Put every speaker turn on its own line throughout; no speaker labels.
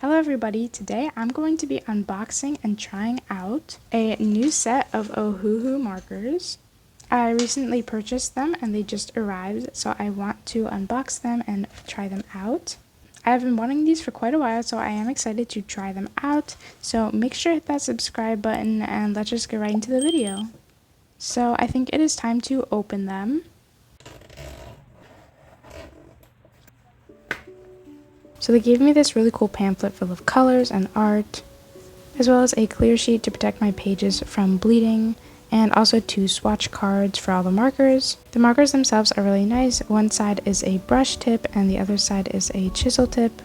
Hello everybody, today I'm going to be unboxing and trying out a new set of Ohuhu markers. I recently purchased them and they just arrived, so I want to unbox them and try them out. I've been wanting these for quite a while, so I am excited to try them out. So make sure to hit that subscribe button and let's just get right into the video. So I think it is time to open them. So they gave me this really cool pamphlet full of colors and art, as well as a clear sheet to protect my pages from bleeding, and also two swatch cards for all the markers. The markers themselves are really nice. One side is a brush tip and the other side is a chisel tip.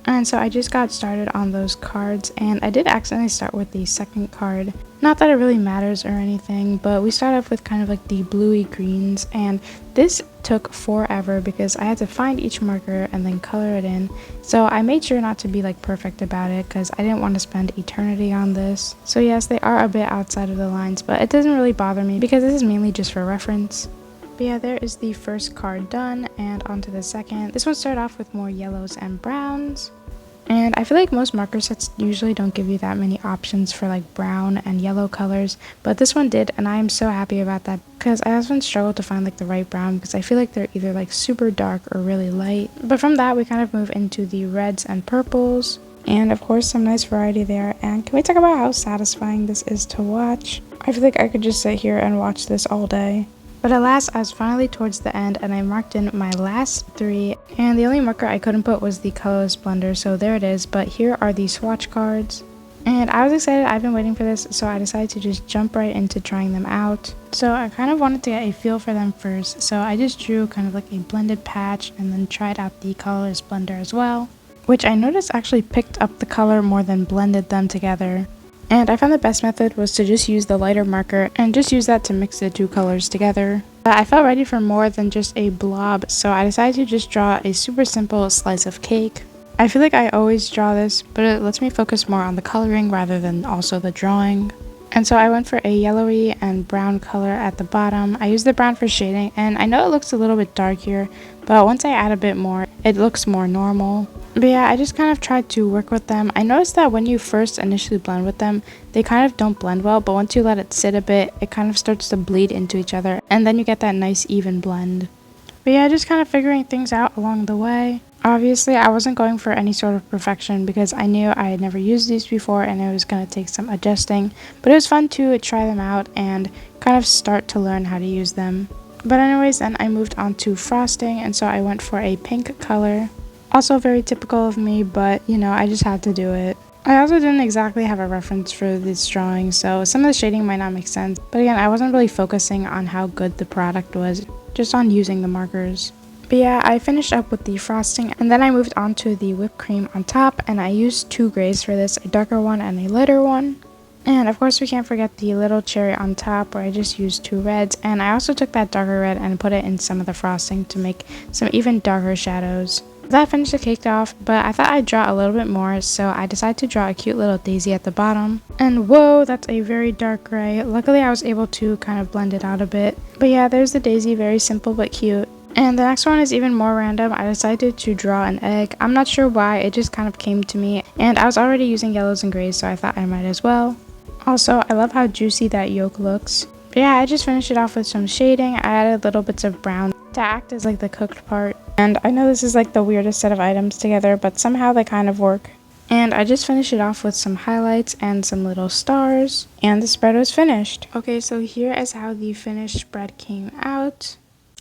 And so I just got started on those cards, and I did accidentally start with the second card. Not that it really matters or anything, but we start off with kind of like the bluey greens, and this took forever because I had to find each marker and then color it in. So I made sure not to be like perfect about it because I didn't want to spend eternity on this. So yes, they are a bit outside of the lines, but it doesn't really bother me because this is mainly just for reference. But yeah, there is the first card done, and on to the second. This one started off with more yellows and browns. And I feel like most marker sets usually don't give you that many options for like brown and yellow colors, but this one did, and I am so happy about that because I often struggle to find like the right brown because I feel like they're either like super dark or really light. But from that we kind of move into the reds and purples, and of course some nice variety there. And can we talk about how satisfying this is to watch? I feel like I could just sit here and watch this all day. But at last, I was finally towards the end and I marked in my last three, and the only marker I couldn't put was the colorless blender, so there it is. But here are the swatch cards. And I was excited, I've been waiting for this, so I decided to just jump right into trying them out. So I kind of wanted to get a feel for them first, so I just drew kind of like a blended patch and then tried out the colorless blender as well, which I noticed actually picked up the color more than blended them together. And I found the best method was to just use the lighter marker and just use that to mix the two colors together. But I felt ready for more than just a blob, so I decided to just draw a super simple slice of cake. I feel like I always draw this, but it lets me focus more on the coloring rather than also the drawing. And so I went for a yellowy and brown color at the bottom. I used the brown for shading, and I know it looks a little bit dark here, but once I add a bit more, it looks more normal. But yeah, I just kind of tried to work with them. I noticed that when you first initially blend with them, they kind of don't blend well, but once you let it sit a bit, it kind of starts to bleed into each other, and then you get that nice even blend. But yeah, just kind of figuring things out along the way. Obviously, I wasn't going for any sort of perfection because I knew I had never used these before and it was going to take some adjusting, but it was fun to try them out and kind of start to learn how to use them. But anyways, then I moved on to frosting, and so I went for a pink color. Also very typical of me, but you know, I just had to do it. I also didn't exactly have a reference for this drawing, so some of the shading might not make sense. But again, I wasn't really focusing on how good the product was, just on using the markers. But yeah, I finished up with the frosting, and then I moved on to the whipped cream on top, and I used two grays for this, a darker one and a lighter one. And of course we can't forget the little cherry on top, where I just used two reds, and I also took that darker red and put it in some of the frosting to make some even darker shadows. That finished the cake off, but I thought I'd draw a little bit more, so I decided to draw a cute little daisy at the bottom. And whoa, that's a very dark gray. Luckily I was able to kind of blend it out a bit. But yeah, there's the daisy, very simple but cute. And the next one is even more random. I decided to draw an egg. I'm not sure why, it just kind of came to me, and I was already using yellows and grays, so I thought I might as well. Also, I love how juicy that yolk looks. But yeah, I just finished it off with some shading. I added little bits of brown to act as like the cooked part. And I know this is like the weirdest set of items together, but somehow they kind of work. And I just finished it off with some highlights and some little stars, and the spread was finished. Okay, so here is how the finished spread came out.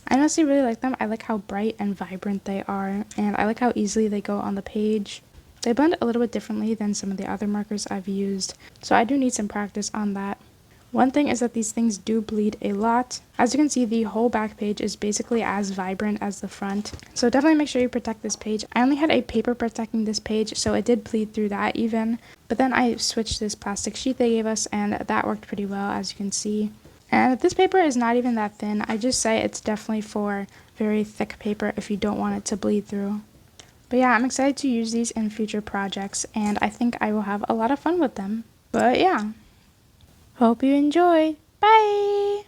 I honestly really like them. I like how bright and vibrant they are, and I like how easily they go on the page. They blend a little bit differently than some of the other markers I've used, so I do need some practice on that. One thing is that these things do bleed a lot. As you can see, the whole back page is basically as vibrant as the front, so definitely make sure you protect this page. I only had a paper protecting this page, so it did bleed through that even, but then I switched this plastic sheet they gave us, and that worked pretty well, as you can see. And this paper is not even that thin. I just say it's definitely for very thick paper if you don't want it to bleed through. But yeah, I'm excited to use these in future projects, and I think I will have a lot of fun with them. But yeah, hope you enjoyed. Bye!